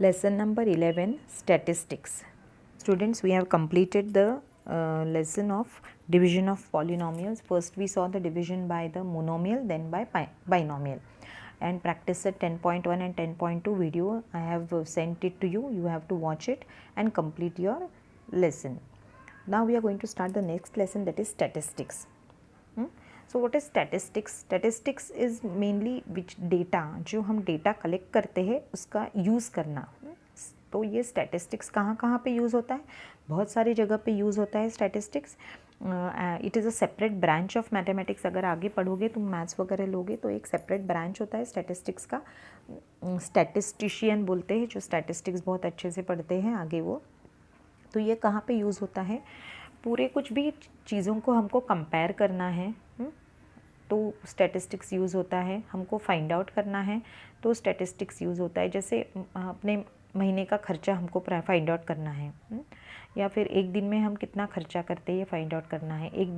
Lesson number 11, Statistics. Students, we have completed the lesson of division of polynomials. First we saw the division by the monomial, then by binomial. And practice at 10.1 and 10.2 video, I have sent it to you. You have to watch it and complete your lesson. Now we are going to start the next lesson, that is statistics. So what is statistics? Statistics is mainly which data, जो हम data collect करते हैं उसका use करना. तो ये statistics कहाँ कहाँ पे use होता है? बहुत सारी जगह पे use होता है statistics. It is a separate branch of mathematics. अगर आगे पढ़ोगे तुम maths वगैरह लोगे तो एक separate branch होता है statistics का. Statistician बोलते हैं जो statistics बहुत अच्छे से पढ़ते हैं आगे वो. तो ये कहाँ पे यूज़ होता है? पूरे कुछ भी चीज़ों को हमको कंपेयर करना है तो स्टैटिस्टिक्स यूज़ होता है. हमको फाइंड आउट करना है तो स्टैटिस्टिक्स यूज़ होता है. जैसे अपने महीने का खर्चा हमको फाइंड आउट करना है, या फिर एक दिन में हम कितना खर्चा करते हैं ये फाइंड आउट करना है. एक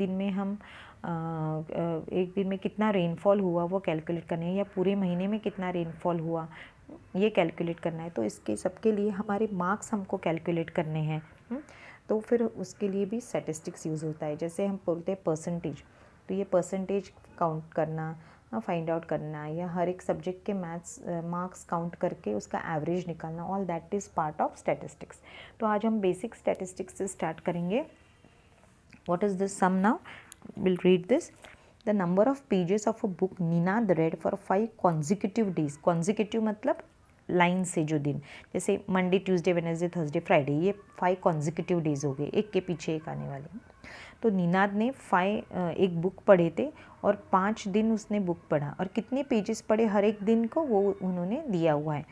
दिन में कितना रेनफॉल हुआ वो कैलकुलेट करना है, या पूरे महीने में कितना रेनफॉल हुआ ये कैलकुलेट करना है. तो इसके सबके लिए हमारे मार्क्स हमको कैलकुलेट करने हैं. तो फिर उसके लिए भी स्टैटिस्टिक्स यूज़ होता है. जैसे हम बोलते हैं परसेंटेज, तो ये परसेंटेज काउंट करना, फाइंड आउट करना, या हर एक सब्जेक्ट के मार्क्स काउंट करके उसका एवरेज निकालना, all that is part of statistics. तो आज हम बेसिक स्टैटिस्टिक्स से स्टार्ट करेंगे. What is this sum now? Will read this. The number of pages of a book Ninad read for 5 consecutive days. Consecutive मतलब line से जो दिन, जैसे Monday, Tuesday, Wednesday, Thursday, Friday, ये 5 कॉन्जिक्यूटिव डेज हो गए, एक के पीछे एक आने वाले. तो नीनाद ने एक बुक पढ़े थे और 5 दिन उसने बुक पढ़ा. और कितने पेजेस पढ़े हर एक दिन को वो उन्होंने दिया हुआ है,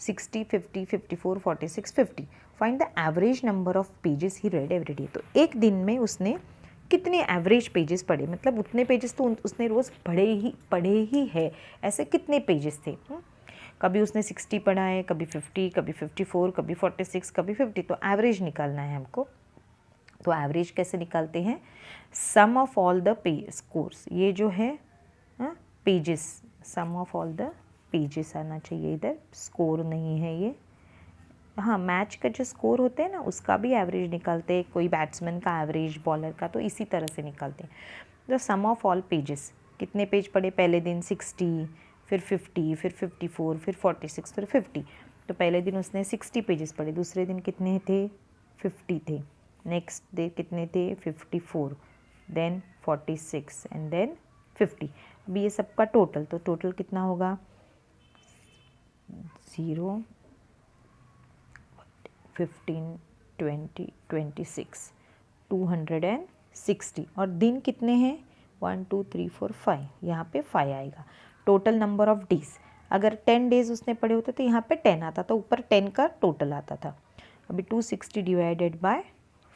60, 50, 54, 46, 50. Find the average number of pages he red every day. तो एक दिन में उसने कितने एवरेज पेजेस पढ़े, मतलब उतने पेजेस तो उसने रोज़ पढ़े ही है, ऐसे कितने पेजेस थे. कभी उसने 60 पढ़ा है, कभी 50, कभी 54, कभी 46, कभी 50. तो एवरेज निकालना है हमको. तो एवरेज कैसे निकालते हैं? Sum of all the scores, ये जो है pages, sum of all the pages आना चाहिए इधर, स्कोर नहीं है ये. हाँ, मैच का जो स्कोर होते हैं ना उसका भी एवरेज निकालते हैं, कोई बैट्समैन का एवरेज, बॉलर का, तो इसी तरह से निकालते हैं. तो सम ऑफ ऑल पेजेस, कितने पेज पढ़े पहले दिन? 60, फिर 50, फिर 54, फिर 46, फिर 50. तो पहले दिन उसने 60 पेजेस पढ़े, दूसरे दिन कितने थे? 50 थे. नेक्स्ट डे कितने थे? 54, देन 46 एंड देन 50. अभी ये सबका टोटल, तो टोटल कितना होगा? 0, 15, 20, 26, 260. और दिन कितने हैं? 1, 2, 3, 4, 5. यहाँ पे 5 आएगा. टोटल नंबर ऑफ डेज, अगर 10 डेज उसने पढ़े होते तो यहाँ पे 10 आता, तो ऊपर 10 का टोटल आता था. अभी 260 डिवाइडेड बाय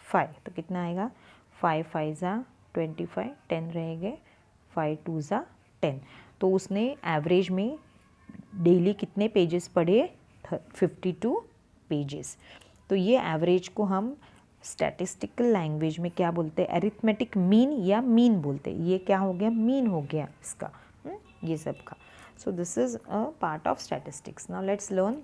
5, तो कितना आएगा? 5 5 ज़ा 25, 10 रहेंगे, 5 2 ज़ा 10. तो उसने एवरेज में डेली कितने पेजेस पढ़े? 52 पेजेस. तो ये एवरेज को हम स्टैटिस्टिकल लैंग्वेज में क्या बोलते हैं? अरिथमेटिक मीन या मीन बोलते हैं. ये क्या हो गया? मीन हो गया इसका, ये सब का. So this is a part of statistics. Now let's learn.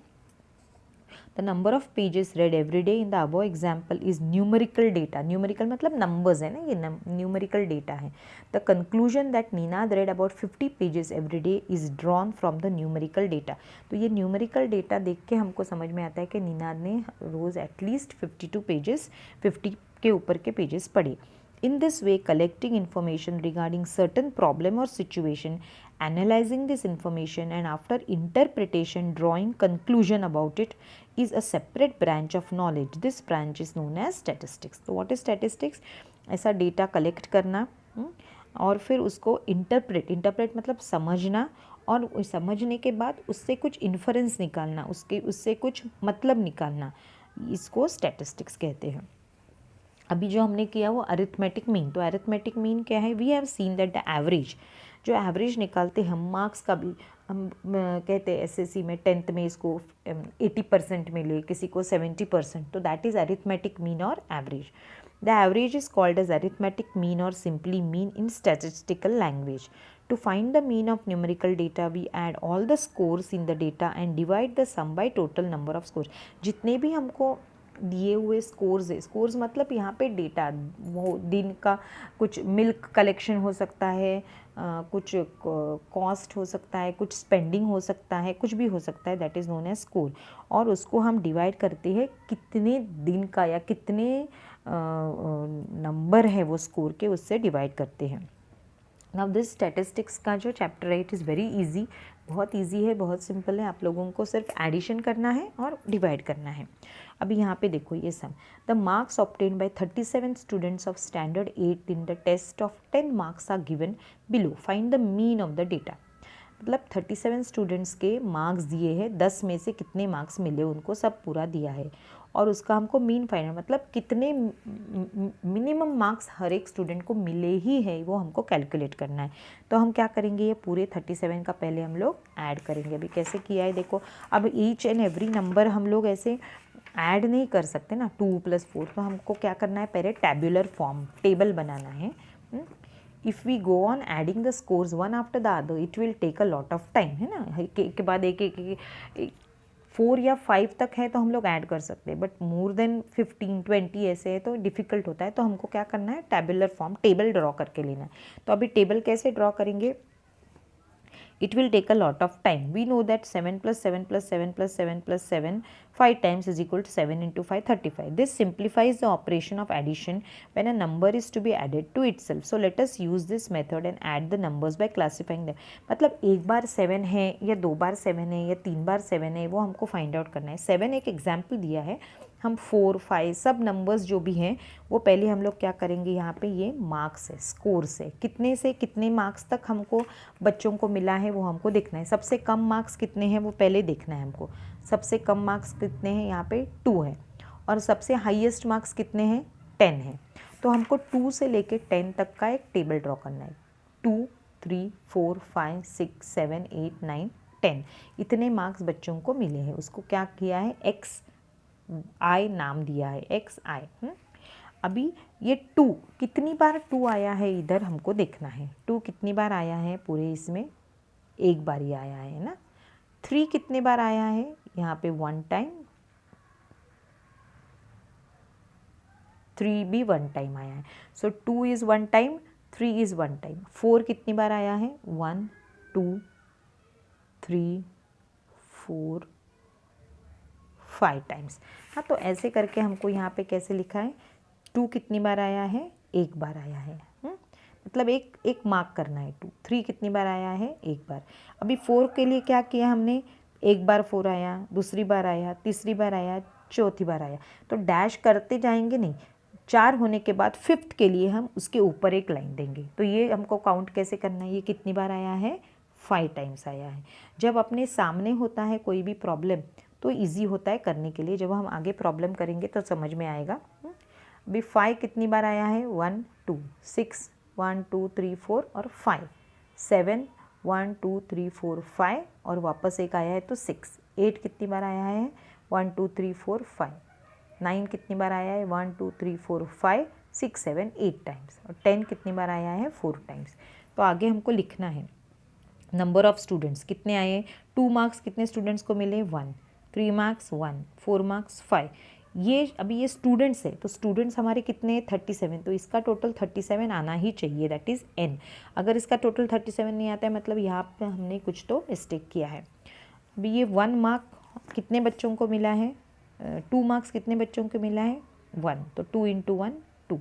The number of pages read every day in the above example is numerical data. Numerical मतलब नंबर्स है ना, ये न्यूमेरिकल डेटा है. The conclusion that Ninad read about 50 pages every day is drawn from the numerical data. तो ये numerical data देख के हमको समझ में आता है कि नीनाद ने रोज़ एटलीस्ट 52 पेजेस, 50 के ऊपर के पेजेस पढ़े. In this way, collecting information regarding certain problem or situation, analyzing this information, and after interpretation, drawing conclusion about it is a separate branch of knowledge. This branch is known as statistics. So, what is statistics? ऐसा data collect करना और फिर उसको interpret मतलब समझना, और समझने के बाद उससे कुछ inference निकालना, उससे कुछ मतलब निकालना, इसको statistics कहते हैं. अभी जो हमने किया वो अरिथमेटिक मीन. तो अरिथमेटिक मीन क्या है? We have seen that the average, जो एवरेज निकालते हम मार्क्स का भी, हम कहते हैं एसएससी में 10th में इसको 80% मिले, किसी को 70%, तो दैट इज़ अरिथमेटिक मीन और average. The average is called as arithmetic mean और simply mean in statistical language. To find the mean of numerical data, we add all the scores in the data and divide the sum by total number of scores. जितने भी हमको दिए हुए scores है, scores मतलब यहाँ पे data, वो दिन का कुछ मिल्क कलेक्शन हो सकता है, कुछ कॉस्ट हो सकता है, कुछ स्पेंडिंग हो सकता है, कुछ भी हो सकता है, that is known as score. और उसको हम डिवाइड करते हैं कितने दिन का या कितने नंबर है वो स्कोर के, उससे डिवाइड करते हैं. नाउ दिस स्टैटिस्टिक्स का जो चैप्टर है इट इज़ वेरी इजी, बहुत इजी है, बहुत सिंपल है. आप लोगों को सिर्फ एडिशन करना है और डिवाइड करना है. अभी यहाँ पे देखो ये sum. The marks obtain by 37 students of standard 8 in the test of 10 marks are given below. Find the mean of the data. मतलब 37 स्टूडेंट्स के मार्क्स दिए हैं, 10 में से कितने मार्क्स मिले उनको, सब पूरा दिया है और उसका हमको मीन फाइंड, मतलब कितने मिनिमम मार्क्स हर एक स्टूडेंट को मिले ही है वो हमको कैलकुलेट करना है. तो हम क्या करेंगे, ये पूरे 37 का पहले हम लोग ऐड करेंगे. अभी कैसे किया है देखो. अब ईच एंड एवरी नंबर हम लोग ऐसे ऐड नहीं कर सकते ना, 2 + 4. तो हमको क्या करना है, पहले टैब्यूलर फॉर्म टेबल बनाना है. If we go on adding the scores one after the other it will take a lot of time, है ना. एक के बाद एक 4 या 5 तक है तो हम लोग ऐड कर सकते हैं, बट मोर देन 15 20 ऐसे है तो डिफ़िकल्ट होता है. तो हमको क्या करना है, टैबुलर फॉर्म टेबल ड्रॉ करके लेना है. तो अभी टेबल कैसे ड्रॉ करेंगे, it will take a lot of time. We know that 7 + 7 + 7 + 7 + 7 5 times is equal to 7 × 5 35. This simplifies the operation of addition when a number is to be added to itself. So let us use this method and add the numbers by classifying them. मतलब एक बार 7 है या 2 बार 7 है या 3 बार 7 है वो हमको find out करना है. 7 एक एग्जाम्पल दिया है, हम 4 5 सब नंबर्स जो भी हैं वो पहले हम लोग क्या करेंगे, यहाँ पे ये मार्क्स है, स्कोर्स है, कितने से कितने मार्क्स तक हमको बच्चों को मिला है वो हमको देखना है. सबसे कम मार्क्स कितने हैं वो पहले देखना है हमको. सबसे कम मार्क्स कितने हैं, यहाँ पे 2 है, और सबसे हाईएस्ट मार्क्स कितने हैं, 10 है. तो हमको 2 से लेके 10 तक का एक टेबल ड्रॉ करना है. 2 3 4 5 6 7 8 9 10 इतने मार्क्स बच्चों को मिले हैं. उसको क्या किया है, एक्स आई नाम दिया है, एक्स आई. अभी ये 2 कितनी बार 2 आया है इधर हमको देखना है. 2 कितनी बार आया है पूरे इसमें, एक बार ही आया है ना. 3 कितने बार आया है, यहाँ पे 1 टाइम, 3 भी 1 टाइम आया है. सो 2 इज़ 1 टाइम, 3 इज़ 1 टाइम. 4 कितनी बार आया है, 1 2 3 4 5 टाइम्स. हाँ, तो ऐसे करके हमको यहाँ पे कैसे लिखा है, 2 कितनी बार आया है, एक बार आया है. मतलब एक मार्क करना है. 2 3 कितनी बार आया है, एक बार. अभी 4 के लिए क्या किया हमने, एक बार 4 आया, दूसरी बार आया, तीसरी बार आया, चौथी बार आया. तो डैश करते जाएंगे नहीं, 4 होने के बाद 5th के लिए हम उसके ऊपर एक लाइन देंगे. तो ये हमको काउंट कैसे करना है, ये कितनी बार आया है, 5 टाइम्स आया है. जब अपने सामने होता है कोई भी प्रॉब्लम तो इजी होता है करने के लिए. जब हम आगे प्रॉब्लम करेंगे तो समझ में आएगा. अभी 5 कितनी बार आया है, 1 2 6 1 2 3 4 और 5 7 1 2 3 4 5 और वापस एक आया है तो 6. 8 कितनी बार आया है, 1 2 3 4 5. 9 कितनी बार आया है, 1 2 3 4 5 6 7 8 टाइम्स. और 10 कितनी बार आया है, 4 टाइम्स. तो आगे हमको लिखना है नंबर ऑफ़ स्टूडेंट्स कितने आए, 2 मार्क्स कितने स्टूडेंट्स को मिले, 1. 3 मार्क्स 1, 4 मार्क्स 5. ये अभी ये स्टूडेंट्स है तो स्टूडेंट्स हमारे कितने, 37. तो इसका टोटल 37 आना ही चाहिए, दैट इज़ n. अगर इसका टोटल 37 नहीं आता है मतलब यहाँ पे हमने कुछ तो मिस्टेक किया है. अभी ये 1 मार्क कितने बच्चों को मिला है, 2 मार्क्स कितने बच्चों को मिला है, 1. तो 2 × 1 2.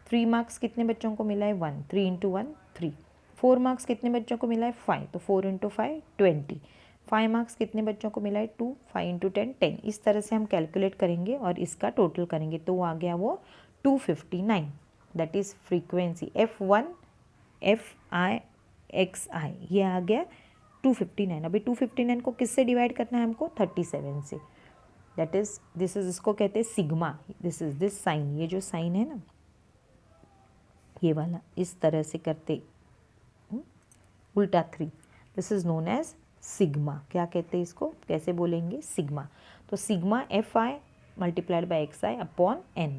3 मार्क्स कितने बच्चों को मिला है, 1. 3 × 1 3. 4 मार्क्स कितने बच्चों को मिला है, 5. तो 4 × 5 20. 5 मार्क्स कितने बच्चों को मिला है, 2. 5 × 10 10. इस तरह से हम कैलकुलेट करेंगे और इसका टोटल करेंगे तो आ गया वो 259. That is frequency F1 FI XI, ये आ गया 259. अभी 259 को किससे डिवाइड करना है हमको, 37 से. दैट इज़ दिस इज़, इसको कहते हैं sigma. This is this sign, ये जो साइन है ना ये वाला, इस तरह से करते उल्टा 3, this is known as sigma. क्या कहते हैं इसको, कैसे बोलेंगे, सिग्मा. तो sigma FI × XI upon n.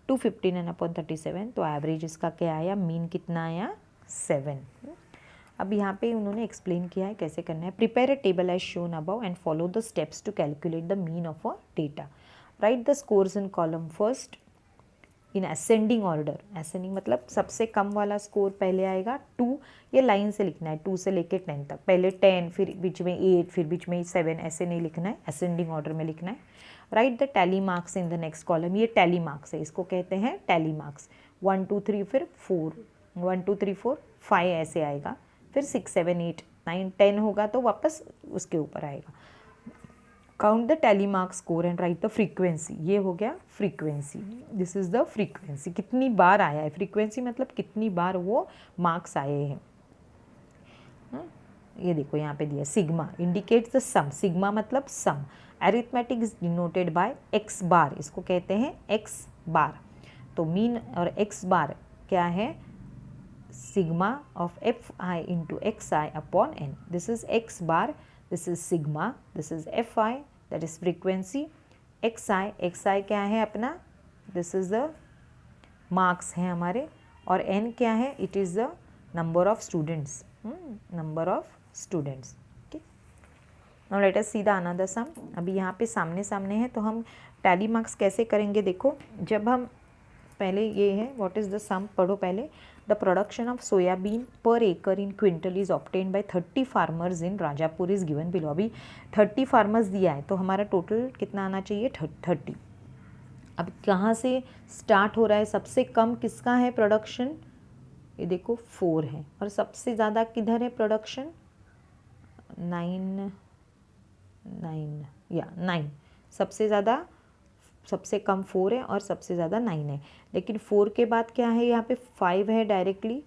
259 upon 37. तो एवरेज इसका क्या आया, मीन कितना आया, 7. अब यहाँ पे उन्होंने एक्सप्लेन किया है कैसे करना है। Prepare a table as shown above and follow the steps to calculate the mean of a data. Write the scores in column first in ascending order. Ascending मतलब सबसे कम वाला स्कोर पहले आएगा 2, ये लाइन से लिखना है 2 से लेके 10 तक। पहले 10, फिर बीच में 8, फिर बीच में 7, ऐसे नहीं लिखना है, असेंडिंग ऑर्डर में लिखना है। Right the tally marks in the next column, ये टैली मार्क्स है, इसको कहते हैं टैली मार्क्स। 1 2 3 फिर 4, 1 2 3 4 5 ऐसे आएगा, फिर 6 7 8 9 10 होगा तो वापस उसके ऊपर आएगा। Count the tally marks score and right the frequency, ये हो गया frequency, this is the frequency, कितनी बार आया है। फ्रीक्वेंसी मतलब कितनी बार वो मार्क्स आए हैं। ये देखो यहाँ पे दिया sigma indicates the sum, sigma मतलब sum. Arithmetic is denoted by X bar, इसको कहते हैं एक्स बार। तो मीन और एक्स बार क्या है, sigma of F I into X I upon N. This is X bar, this is sigma, this is F I that is frequency. X I क्या है अपना, दिस इज द मार्क्स हैं हमारे, और N क्या है, it is the number of students, number of students. Okay, now let us see the another sum. अभी यहाँ पे सामने सामने है तो हम टैली मार्क्स कैसे करेंगे। देखो जब हम पहले ये है व्हाट इज़ द सम, पढ़ो पहले। द प्रोडक्शन ऑफ सोयाबीन पर एकड़ in quintal is obtain by 30 farmers in Rajapur is given below. अभी 30 फार्मर्स दिया है तो हमारा टोटल कितना आना चाहिए, 30। अब कहाँ से स्टार्ट हो रहा है, सबसे कम किसका है प्रोडक्शन, ये देखो 4 है, और सबसे ज़्यादा किधर है प्रोडक्शन, 9 सबसे ज़्यादा, सबसे कम 4 है और सबसे ज़्यादा 9 है। लेकिन 4 के बाद क्या है, यहाँ पे 5 है डायरेक्टली,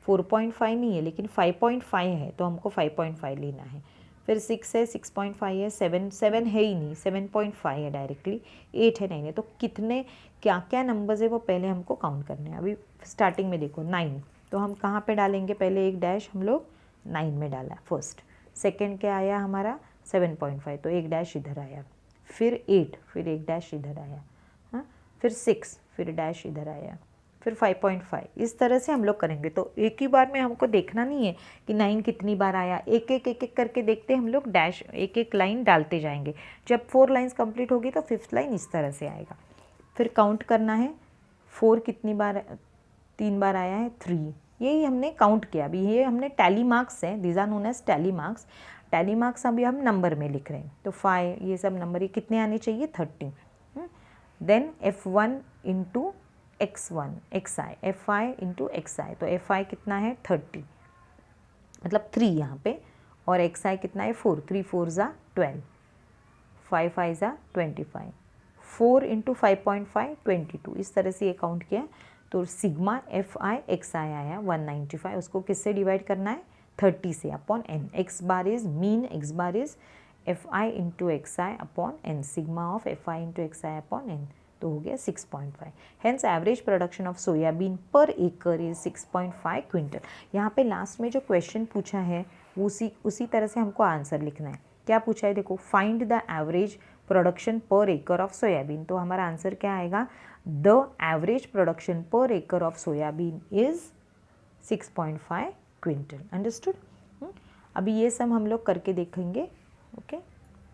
4.5 नहीं है लेकिन 5.5 है तो हमको 5.5 लेना है। फिर 6 है, 6.5 है, 7 है ही नहीं, 7.5 है डायरेक्टली, 8 है, 9 है। तो कितने क्या क्या नंबर्स है वो पहले हमको काउंट करने हैं। अभी स्टार्टिंग में देखो 9, तो हम कहाँ पे डालेंगे, पहले एक डैश हम लोग 9 में डाला फर्स्ट। सेकेंड क्या आया हमारा 7.5, तो एक डैश इधर आया, फिर 8, फिर एक डैश इधर आया, हाँ, फिर 6, फिर डैश इधर आया, फिर 5.5। इस तरह से हम लोग करेंगे। तो एक ही बार में हमको देखना नहीं है कि 9 कितनी बार आया, एक एक करके देखते हम लोग, डैश एक एक लाइन डालते जाएंगे। जब 4 लाइन्स कंप्लीट होगी तो 5th लाइन इस तरह से आएगा। फिर काउंट करना है 4 कितनी बार, 3 बार आया है, 3, यही हमने काउंट किया। अभी ये हमने टैली मार्क्स हैं, these are known as tally marks. Tally marks अभी हम नंबर में लिख रहे हैं, तो 5 ये सब नंबर ये कितने आने चाहिए, 30। Then F1 into x1 xi, fi into xi, तो fi कितना है 30, मतलब 3 यहाँ पे, और xi कितना है 4, 3 4 ज़ा 12, 5 5 ज़ा 25, 4 इंटू 5.5 22। इस तरह से ये काउंट किया। तो सिग्मा fi xi आया 195, उसको किससे डिवाइड करना है, 30 से upon n। x bar is mean, x bar is fi into xi upon n, sigma of fi into xi upon n, तो हो गया 6.5। Hence average production of soybean पर एकड़ इज 6.5 क्विंटल। यहाँ पे लास्ट में जो क्वेश्चन पूछा है वो उसी तरह से हमको आंसर लिखना है। क्या पूछा है, देखो फाइंड द एवरेज प्रोडक्शन पर एकड़ ऑफ सोयाबीन, तो हमारा आंसर क्या आएगा, द एवरेज प्रोडक्शन पर एकड़ of soybean is 6.5 quintal. Understood. अभी ये सम हम लोग करके देखेंगे। ओके,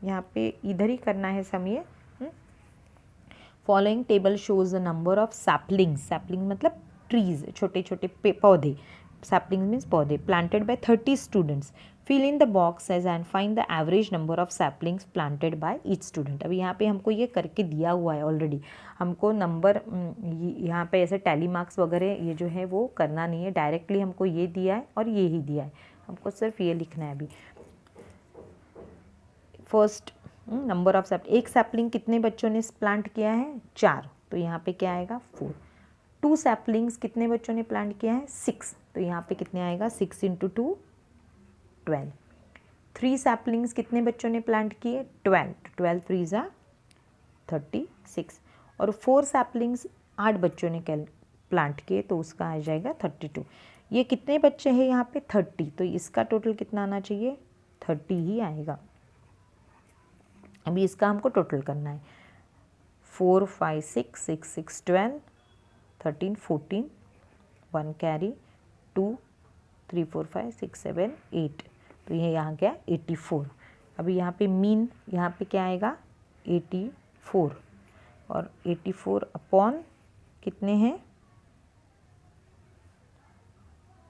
यहाँ पे इधर ही करना है सम ये। Following table shows the number of saplings, sapling मतलब ट्रीज, छोटे छोटे पौधे, सैपलिंग मीन्स पौधे, planted by 30 students. Fill in the boxes and find the average number of saplings planted by each student. अभी यहाँ पे हमको ये करके दिया हुआ है ऑलरेडी, हमको नंबर यहाँ पे ऐसे टैली मार्क्स वगैरह ये जो है वो करना नहीं है, डायरेक्टली हमको ये दिया है और ये ही दिया है, हमको सिर्फ ये लिखना है। अभी फर्स्ट नंबर ऑफ एक सैपलिंग कितने बच्चों ने प्लांट किया है, 4, तो यहाँ पे क्या आएगा 4। 2 सैपलिंग्स कितने बच्चों ने प्लांट किया है, 6, तो यहाँ पे कितने आएगा 6 इंटू 2 12। 3 सैपलिंग्स कितने बच्चों ने प्लांट किए, 12, 12 3 ज़ा 36, और 4 सैपलिंग्स 8 बच्चों ने प्लांट किए तो उसका आ जाएगा 32। ये कितने बच्चे हैं यहाँ पे 30, तो इसका टोटल कितना आना चाहिए 30 ही आएगा। अभी इसका हमको टोटल करना है, 4 5 6 6 6 12 13 14, 1 कैरी 2 3 4 5 6 7 8, तो ये यहाँ गया 84। अभी यहाँ पे मीन, यहाँ पे क्या आएगा 84, और 84 अपॉन कितने हैं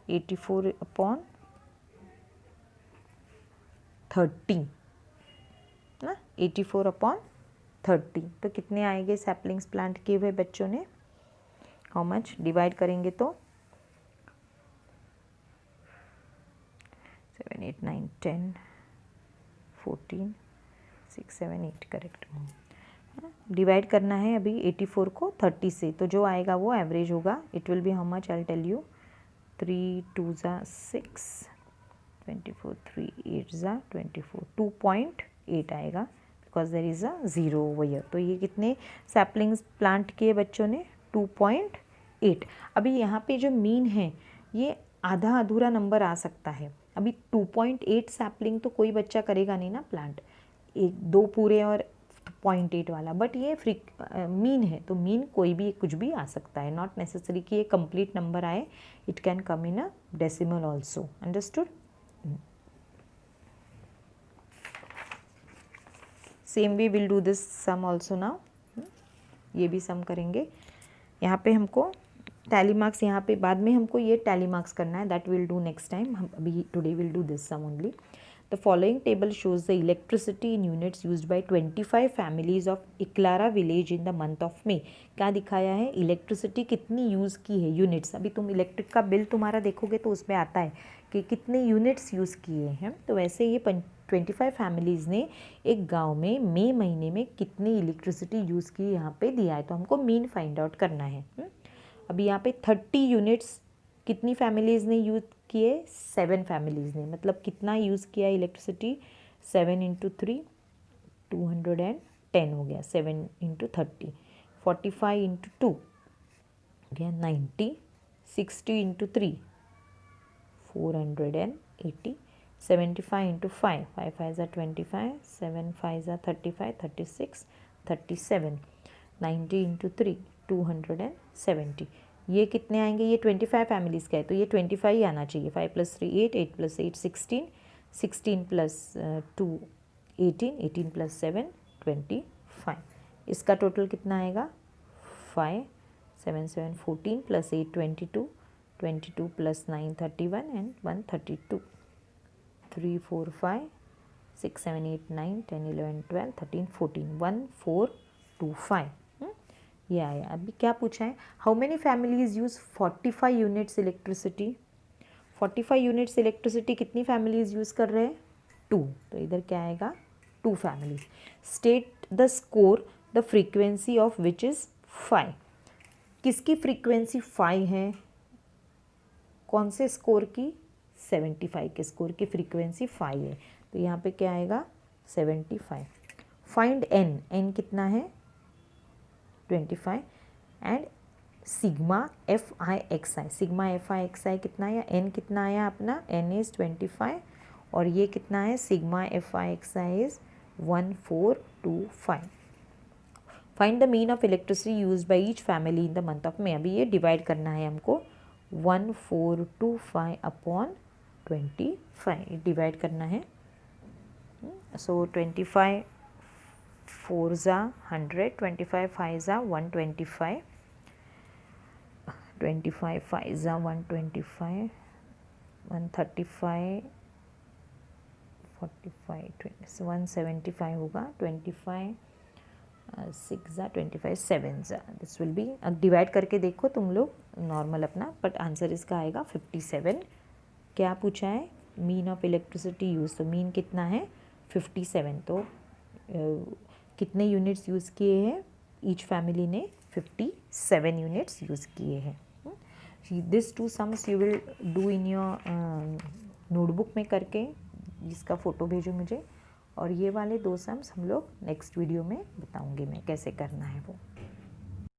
84 अपॉन 30 ना, 84 अपॉन 30, तो कितने आएंगे सैपलिंग्स प्लांट किए हुए बच्चों ने, हाउ मच, डिवाइड करेंगे तो 7 8 9 10 14 6 7 8 करेक्ट। डिवाइड करना है अभी 84 को 30 से, तो जो आएगा वो एवरेज होगा। It will be how much, I tell you, 3 2 6 24 3 8 24, 2.8 आएगा, because there is a zero over here. तो ये कितने सैपलिंग्स प्लांट किए बच्चों ने, 2.8। अभी यहाँ पे जो मीन है ये आधा अधूरा नंबर आ सकता है। अभी 2.8 सैपलिंग तो कोई बच्चा करेगा नहीं ना प्लांट, एक दो पूरे और 0.8 वाला, बट ये मीन है, तो मीन कोई भी कुछ भी आ सकता है, नॉट नेसेसरी कि ये कंप्लीट नंबर आए, it can come in a decimal also, understood. Same way will do this sum also now, ये भी सम करेंगे। यहाँ पे हमको टैली मार्क्स, यहाँ पे बाद में हमको ये टैली मार्क्स करना है, that will do next time. हम अभी today will do this sum only. The following table shows the electricity in units used by 25 families of Iklara village in the month of May. क्या दिखाया है, electricity कितनी use की है, units. अभी तुम इलेक्ट्रिक का बिल तुम्हारा देखोगे तो उसमें आता है कि कितने यूनिट्स यूज़ किए हैं, तो वैसे ये 25 फैमिलीज़ ने एक गांव में मई महीने में कितनी इलेक्ट्रिसिटी यूज़ की यहाँ पे दिया है, तो हमको मीन फाइंड आउट करना है। अभी यहाँ पे 30 यूनिट्स कितनी फैमिलीज़ ने यूज़ किए, 7 फैमिलीज़ ने, मतलब कितना यूज़ किया इलेक्ट्रिसिटी, 7 × 3 210 हो गया, 7 × 30, 45 × 2 हो गया 90, 60 × 3 480, 75 × 5, 5 5 25, 7 5 35, 36, 37, 90 × 3 270। ये कितने आएंगे, ये 25 फैमिलीज़ का है, तो ये 25 ही आना चाहिए। 5 + 3 8, 8 + 8 16, 16 + 2 18, 18 + 7 25। इसका टोटल कितना आएगा 5, 7 7 14 + 8 22, 22 + 9 31 एंड 132, 3 4 5 6 7 8 9 10 11 12 13 14, 1425 ये आया। अभी क्या पूछा है, how many families use 45 units electricity. 45 units electricity कितनी फैमिलीज यूज़ कर रहे हैं, 2, तो इधर क्या आएगा 2 families. State the score the frequency of which is 5। किसकी फ्रीक्वेंसी 5 है, कौन से स्कोर की, 75 के स्कोर की फ्रीक्वेंसी 5 है, तो यहाँ पे क्या आएगा 75। फाइंड एन, एन कितना है 25 and sigma FIXI, sigma FIXI कितना आया, एन कितना आया अपना, एन इज़ 25 और ये कितना है sigma FIXI is 1425। Find the mean of electricity use by each family in the month of मे। अभी ये डिवाइड करना है हमको, 1425 अपॉन 25 डिवाइड करना है। सो 25 4 ज़ा 100, 25 5 ज़ा 125, 25 5 ज़ा 125, 135 45 20 175 होगा, 25 6 ज़ा 25 7 ज़ा, दिस विल बी, अब डिवाइड करके देखो तुम लोग नॉर्मल अपना, बट आंसर इसका आएगा 57। क्या पूछा है, मीन ऑफ इलेक्ट्रिसिटी यूज़, तो मीन कितना है 57, तो कितने यूनिट्स यूज़ किए हैं, ईच फैमिली ने 57 यूनिट्स यूज़ किए हैं। This 2 sums you will do in your notebook में करके, जिसका फ़ोटो भेजो मुझे, और ये वाले 2 सम्स हम लोग नेक्स्ट वीडियो में बताऊंगी मैं कैसे करना है वो।